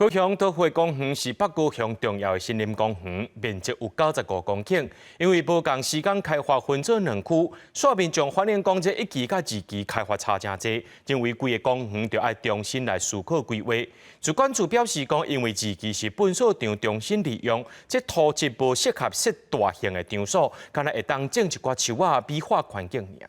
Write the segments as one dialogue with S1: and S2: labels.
S1: 高雄桃花公园是北高雄重要的森林公园，面积有95公顷。因为无同时间开发分做两区，所以民众反映讲这1期甲2期开发差真多，认为规个公园就要重新来思考规划。主管处表示讲，因为2期是粪扫场重新利用，这土质无适合设大型的场所，敢若会当种一寡树仔美化环境尔。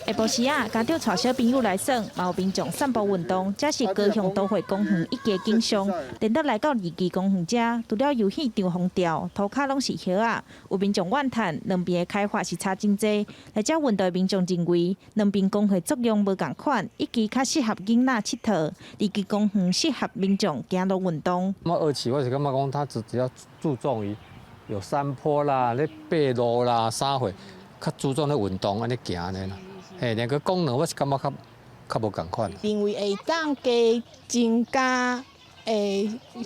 S2: 下晡时啊，家长带小朋友来耍，嘛有民众散步运动，这是高雄都会公园1期景象。等到来到2期公园这，除了游戏场封掉，涂骹拢是叶啊。有民众怨叹两边的开发是差真多。来这问到民众认为，两边公园作用无共款，1期较适合囡仔佚佗，2期公园适合民众行路运动。
S3: 2期我是感觉讲，它只要注重于有山坡啦、咧爬路啦、啥货，较注重咧运动安尼行呢啦。嘿，两个功能我是感觉较无共款。
S4: 因为会当加增加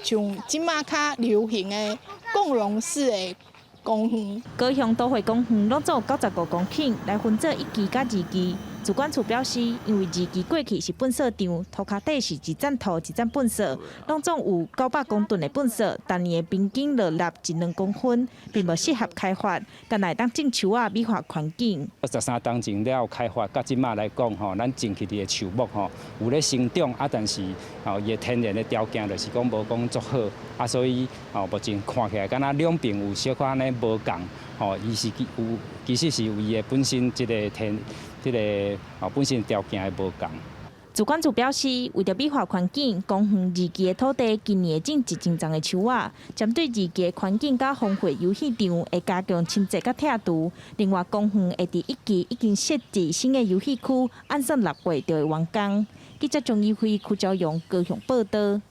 S4: 像即马较流行的共融式的公园。
S2: 高雄都会公园拢总有95公顷，来分做1期甲2期。主管处表示，因为2期过去是粪扫场，涂骹底是一站土一站粪扫，拢总有900公吨的粪扫，但年的平均落立1-2公分，并无适合开发，敢来当种树仔美化环境。
S5: 13当前了开发，到即马来讲吼，咱种起的树木吼有咧生长，但是伊的天然的条件就是讲无讲足好，所以目前看起来敢若两边有小可安尼无共，伊是其实是有伊的本身本身条件的无共。
S2: 主管处表示，为着美化环境，公园2期的土地今年会种1丛的树仔，针对2期的环境甲风化游戏场，会加强清洁甲拆除。另外，公园会伫1期已经设置新的游戏区，按算6月就会完工。记者钟义辉、邱朝阳高雄报道。